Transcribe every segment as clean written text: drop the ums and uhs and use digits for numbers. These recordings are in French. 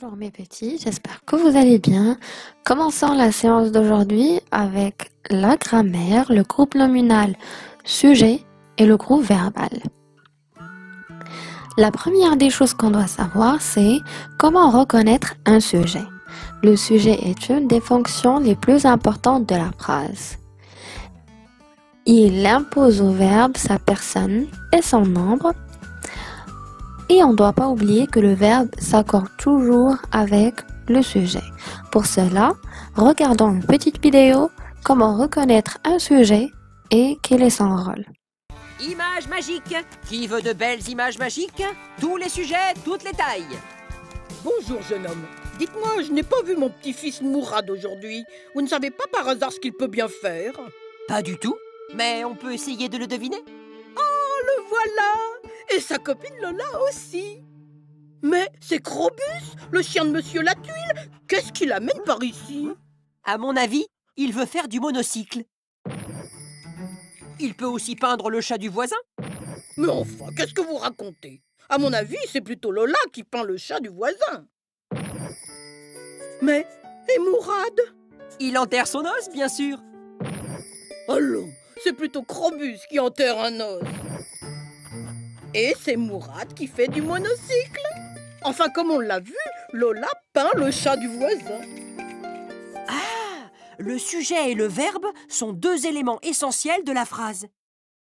Bonjour mes petits, j'espère que vous allez bien. Commençons la séance d'aujourd'hui avec la grammaire, le groupe nominal sujet et le groupe verbal. La première des choses qu'on doit savoir, c'est comment reconnaître un sujet. Le sujet est une des fonctions les plus importantes de la phrase. Il impose au verbe sa personne et son nombre. Et on ne doit pas oublier que le verbe s'accorde toujours avec le sujet. Pour cela, regardons une petite vidéo comment reconnaître un sujet et quel est son rôle. Images magiques. Qui veut de belles images magiques? Tous les sujets, toutes les tailles. Bonjour jeune homme. Dites-moi, je n'ai pas vu mon petit-fils Mourad aujourd'hui. Vous ne savez pas par hasard ce qu'il peut bien faire? Pas du tout, mais on peut essayer de le deviner. Oh, le voilà! Et sa copine Lola aussi. Mais c'est Crobus, le chien de Monsieur Latuile. Qu'est-ce qu'il amène par ici? À mon avis, il veut faire du monocycle. Il peut aussi peindre le chat du voisin. Mais enfin, qu'est-ce que vous racontez? À mon avis, c'est plutôt Lola qui peint le chat du voisin. Mais, et Mourad? Il enterre son os, bien sûr. Allons, c'est plutôt Crobus qui enterre un os. Et c'est Mourad qui fait du monocycle. Enfin, comme on l'a vu, Lola peint le chat du voisin. Ah, le sujet et le verbe sont deux éléments essentiels de la phrase.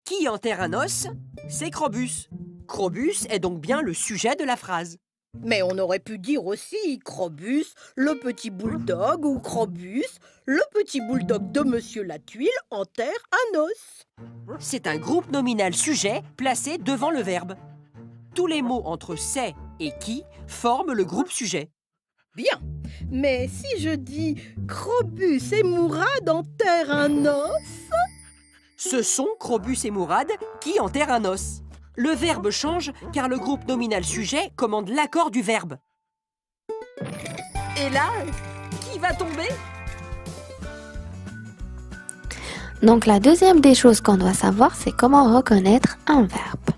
Qui enterre un os? C'est Crobus. Crobus est donc bien le sujet de la phrase. Mais on aurait pu dire aussi Crobus, le petit bulldog, ou Crobus, le petit bulldog de Monsieur Latuile enterre un os. C'est un groupe nominal sujet placé devant le verbe. Tous les mots entre c'est et qui forment le groupe sujet. Bien, mais si je dis Crobus et Mourad enterrent un os? Ce sont Crobus et Mourad qui enterrent un os. Le verbe change car le groupe nominal sujet commande l'accord du verbe. Et là, qui va tomber? Donc la deuxième des choses qu'on doit savoir, c'est comment reconnaître un verbe.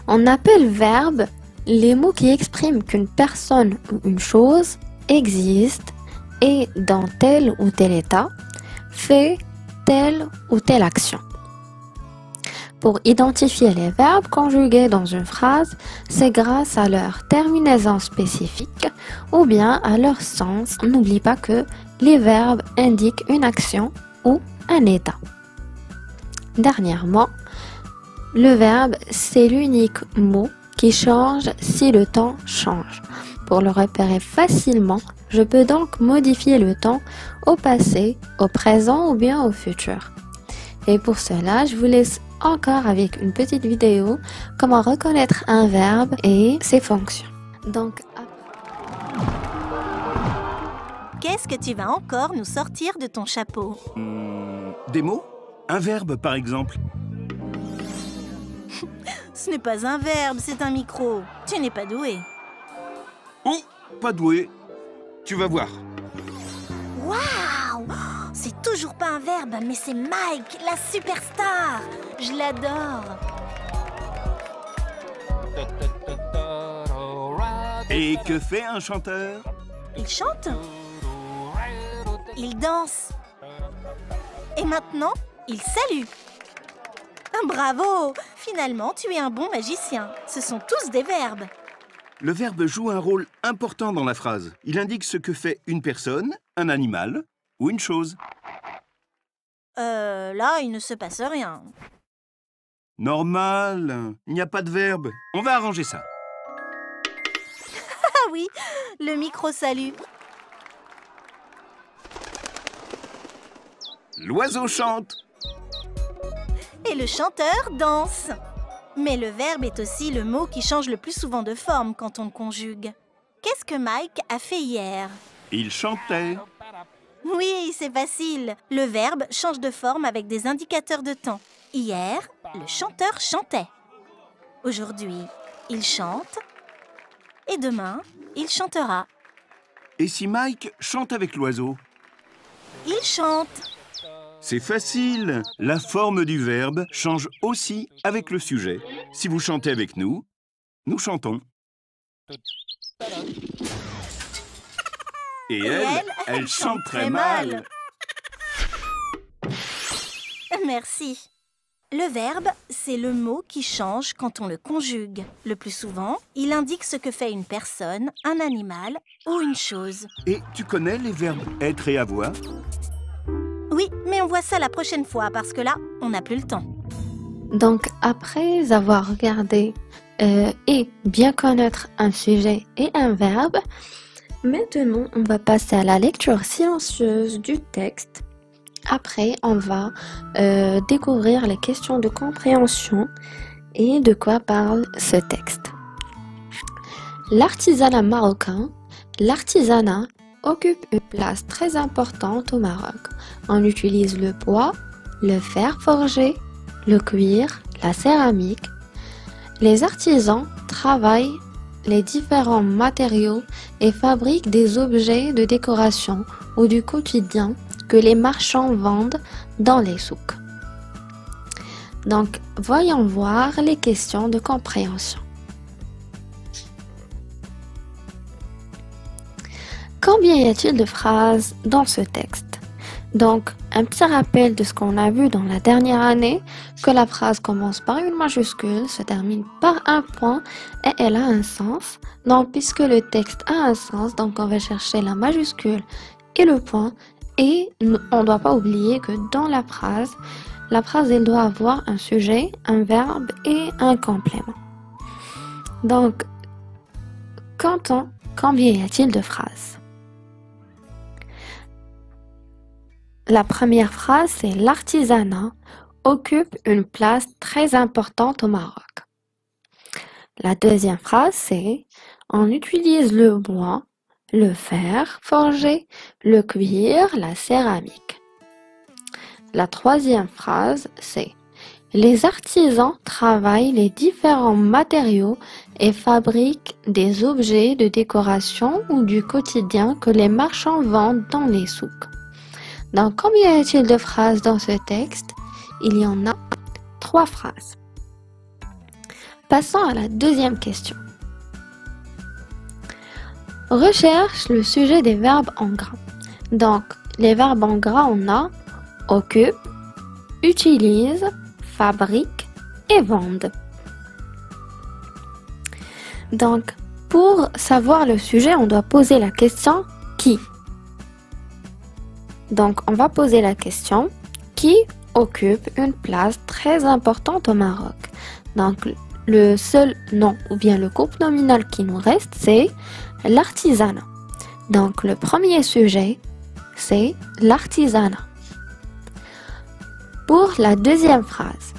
On appelle verbe les mots qui expriment qu'une personne ou une chose existe et dans tel ou tel état fait telle ou telle action. Pour identifier les verbes conjugués dans une phrase, c'est grâce à leur terminaison spécifique ou bien à leur sens. N'oublie pas que les verbes indiquent une action ou un état. Dernièrement, le verbe, c'est l'unique mot qui change si le temps change. Pour le repérer facilement, je peux donc modifier le temps au passé, au présent ou bien au futur. Et pour cela, je vous laisse encore avec une petite vidéo comment reconnaître un verbe et ses fonctions. Donc, qu'est-ce que tu vas encore nous sortir de ton chapeau? Des mots? Un verbe, par exemple. Ce n'est pas un verbe, c'est un micro. Tu n'es pas doué. Oh, pas doué. Tu vas voir. Waouh! C'est toujours pas un verbe, mais c'est Mike, la superstar. Je l'adore. Et que fait un chanteur? Il chante. Il danse. Et maintenant, il salue. Bravo! Finalement, tu es un bon magicien. Ce sont tous des verbes. Le verbe joue un rôle important dans la phrase. Il indique ce que fait une personne, un animal ou une chose. Là, il ne se passe rien. Normal, il n'y a pas de verbe. On va arranger ça. Ah oui, le micro salue. L'oiseau chante. Et le chanteur danse. Mais le verbe est aussi le mot qui change le plus souvent de forme quand on le conjugue. Qu'est-ce que Mike a fait hier? Il chantait. Oui, c'est facile. Le verbe change de forme avec des indicateurs de temps. Hier, le chanteur chantait. Aujourd'hui, il chante. Et demain, il chantera. Et si Mike chante avec l'oiseau? Il chante. C'est facile. La forme du verbe change aussi avec le sujet. Si vous chantez avec nous, nous chantons. Et elle chante très mal. Merci. Le verbe, c'est le mot qui change quand on le conjugue. Le plus souvent, il indique ce que fait une personne, un animal ou une chose. Et tu connais les verbes être et avoir? Oui, mais on voit ça la prochaine fois parce que là, on n'a plus le temps. Donc, après avoir regardé et bien connaître un sujet et un verbe, maintenant, on va passer à la lecture silencieuse du texte. Après, on va découvrir les questions de compréhension et de quoi parle ce texte. L'artisanat marocain. L'artisanat occupe une place très importante au Maroc. On utilise le bois, le fer forgé, le cuir, la céramique. Les artisans travaillent les différents matériaux et fabriquent des objets de décoration ou du quotidien que les marchands vendent dans les souks. Donc, voyons voir les questions de compréhension. Combien y a-t-il de phrases dans ce texte? Donc, un petit rappel de ce qu'on a vu dans la dernière année, que la phrase commence par une majuscule, se termine par un point et elle a un sens. Donc, puisque le texte a un sens, donc on va chercher la majuscule et le point. Et on ne doit pas oublier que dans la phrase, elle doit avoir un sujet, un verbe et un complément. Donc, combien y a-t-il de phrases? La première phrase, c'est l'artisanat occupe une place très importante au Maroc. La deuxième phrase, c'est on utilise le bois, le fer forgé, le cuir, la céramique. La troisième phrase, c'est les artisans travaillent les différents matériaux et fabriquent des objets de décoration ou du quotidien que les marchands vendent dans les souks. Donc, combien y a-t-il de phrases dans ce texte? Il y en a 3 phrases. Passons à la deuxième question. Recherche le sujet des verbes en gras. Donc, les verbes en gras, on a occupe, utilise, fabrique et vendent. Donc, pour savoir le sujet, on doit poser la question qui. Donc, on va poser la question qui occupe une place très importante au Maroc. Donc, le seul nom ou bien le groupe nominal qui nous reste, c'est l'artisanat. Donc, le premier sujet, c'est l'artisanat. Pour la deuxième phrase,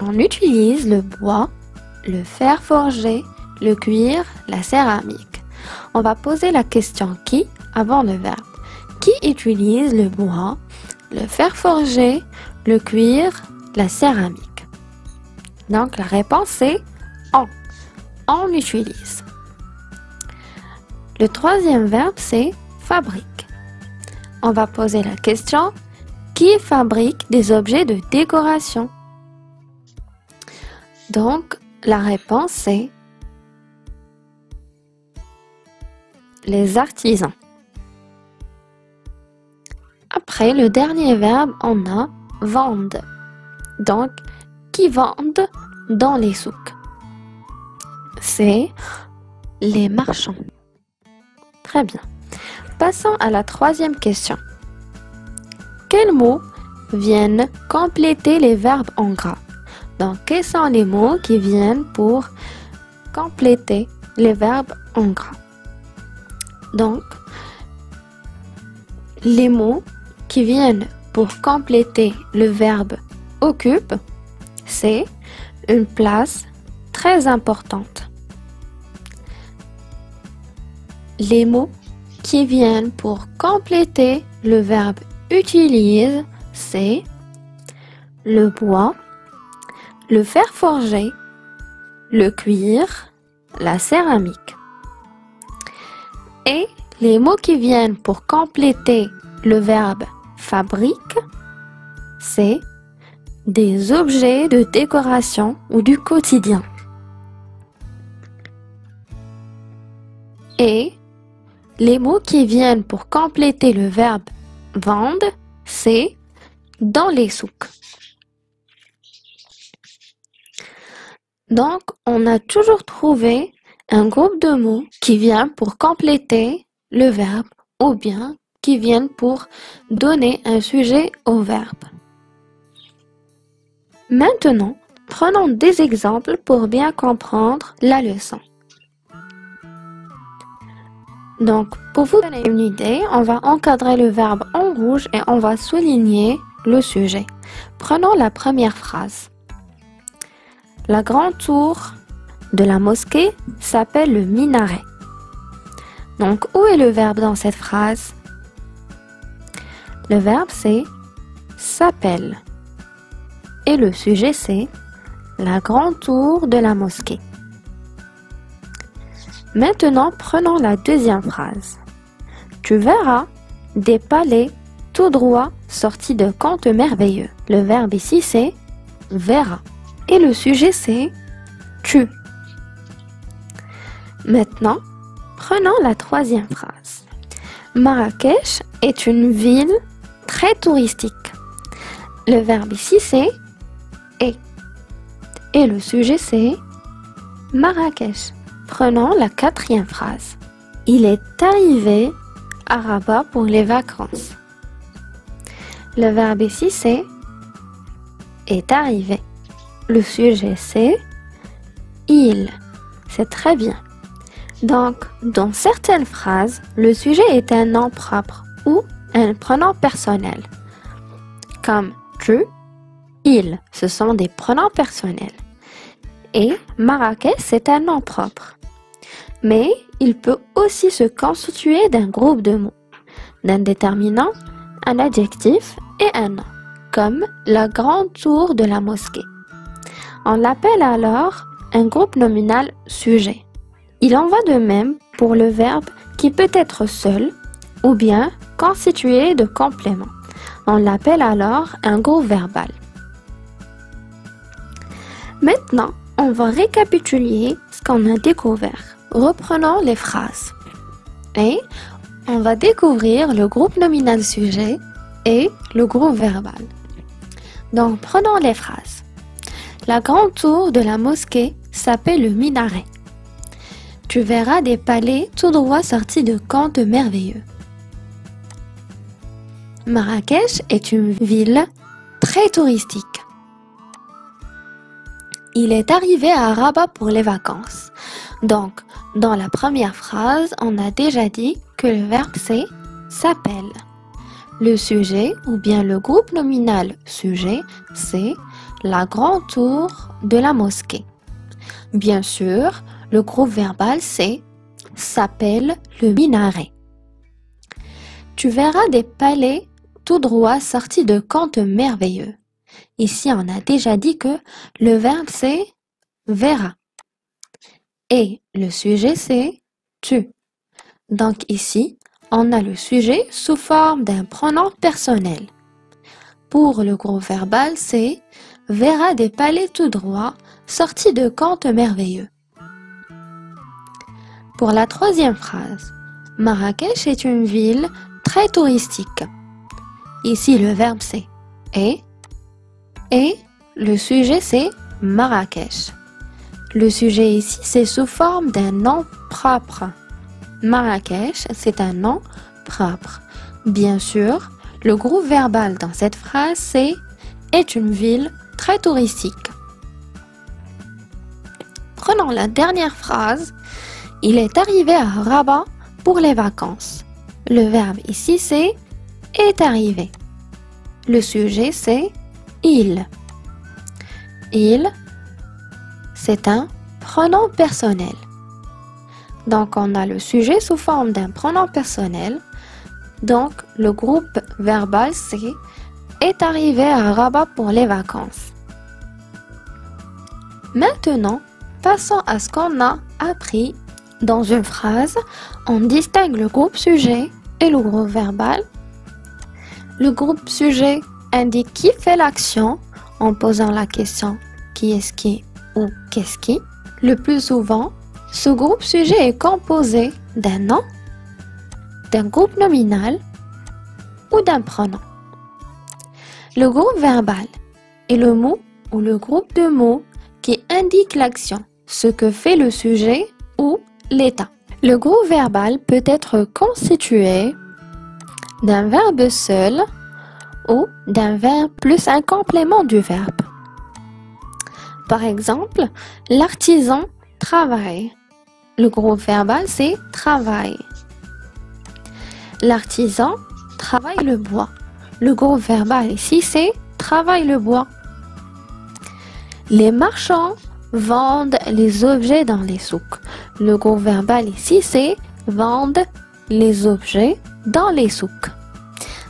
on utilise le bois, le fer forgé, le cuir, la céramique. On va poser la question qui avant le verbe. Qui utilise le bois, le fer forgé, le cuir, la céramique? Donc la réponse est on. On utilise. Le troisième verbe c'est fabrique. On va poser la question qui fabrique des objets de décoration? Donc la réponse est les artisans. Après, le dernier verbe, on a vendent. Donc, qui vendent dans les souks? C'est les marchands. Très bien. Passons à la troisième question. Quels mots viennent compléter les verbes en gras? Donc, quels sont les mots qui viennent pour compléter les verbes en gras? Donc, les mots qui viennent pour compléter le verbe occupe, c'est une place très importante. Les mots qui viennent pour compléter le verbe utilise, c'est le bois, le fer forgé, le cuir, la céramique. Et les mots qui viennent pour compléter le verbe fabrique, c'est des objets de décoration ou du quotidien. Et les mots qui viennent pour compléter le verbe vendre, c'est dans les souks. Donc, on a toujours trouvé un groupe de mots qui vient pour compléter le verbe ou bien qui viennent pour donner un sujet au verbe. Maintenant, prenons des exemples pour bien comprendre la leçon. Donc, pour vous donner une idée, on va encadrer le verbe en rouge et on va souligner le sujet. Prenons la première phrase. La grande tour de la mosquée s'appelle le minaret. Donc, où est le verbe dans cette phrase? Le verbe c'est s'appelle. Et le sujet c'est la grande tour de la mosquée. Maintenant, prenons la deuxième phrase. Tu verras des palais tout droit sortis de contes merveilleux. Le verbe ici c'est verra. Et le sujet c'est tu. Maintenant, prenons la troisième phrase. Marrakech est une ville très touristique. Le verbe ici c'est est. Et le sujet c'est Marrakech. Prenons la quatrième phrase. Il est arrivé à Rabat pour les vacances. Le verbe ici c'est est arrivé. Le sujet c'est il. C'est très bien. Donc, dans certaines phrases, le sujet est un nom propre ou un pronom personnel. Comme tu, il, ce sont des pronoms personnels. Et Marrakech, c'est un nom propre. Mais il peut aussi se constituer d'un groupe de mots, d'un déterminant, un adjectif et un nom, comme la grande tour de la mosquée. On l'appelle alors un groupe nominal sujet. Il en va de même pour le verbe qui peut être seul ou bien constitué de compléments. On l'appelle alors un groupe verbal. Maintenant, on va récapituler ce qu'on a découvert. Reprenons les phrases. Et on va découvrir le groupe nominal sujet et le groupe verbal. Donc, prenons les phrases. La grande tour de la mosquée s'appelle le minaret. Tu verras des palais tout droit sortis de contes merveilleux. Marrakech est une ville très touristique. Il est arrivé à Rabat pour les vacances. Donc, dans la première phrase, on a déjà dit que le verbe c'est s'appelle. Le sujet ou bien le groupe nominal sujet, c'est la grande tour de la mosquée. Bien sûr, le groupe verbal c'est s'appelle le minaret. Tu verras des palais tout droit sortis de contes merveilleux. Ici, on a déjà dit que le verbe c'est verra. Et le sujet c'est tu. Donc ici, on a le sujet sous forme d'un pronom personnel. Pour le groupe verbal, c'est verra des palais tout droit sortis de contes merveilleux. Pour la troisième phrase, Marrakech est une ville très touristique. Ici, le verbe c'est est et le sujet c'est Marrakech. Le sujet ici, c'est sous forme d'un nom propre. Marrakech, c'est un nom propre. Bien sûr, le groupe verbal dans cette phrase, c'est est une ville très touristique. Prenons la dernière phrase. Il est arrivé à Rabat pour les vacances. Le verbe ici, c'est est arrivé. Le sujet, c'est il. Il, c'est un pronom personnel. Donc, on a le sujet sous forme d'un pronom personnel. Donc, le groupe verbal, c'est est arrivé à Rabat pour les vacances. Maintenant, passons à ce qu'on a appris dans une phrase. On distingue le groupe sujet et le groupe verbal. Le groupe sujet indique qui fait l'action en posant la question qui est-ce qui ou qu'est-ce qui. Le plus souvent, ce groupe sujet est composé d'un nom, d'un groupe nominal ou d'un pronom. Le groupe verbal est le mot ou le groupe de mots qui indique l'action, ce que fait le sujet ou l'état. Le groupe verbal peut être constitué d'un verbe seul ou d'un verbe plus un complément du verbe. Par exemple, l'artisan travaille. Le groupe verbal, c'est travaille. L'artisan travaille le bois. Le groupe verbal ici, c'est travaille le bois. Les marchands vendent les objets dans les souks. Le groupe verbal ici, c'est vendent les objets dans les souks.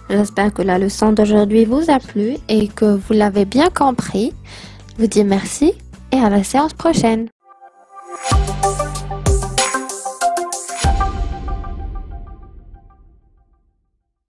J'espère que la leçon d'aujourd'hui vous a plu et que vous l'avez bien compris. Je vous dis merci et à la séance prochaine.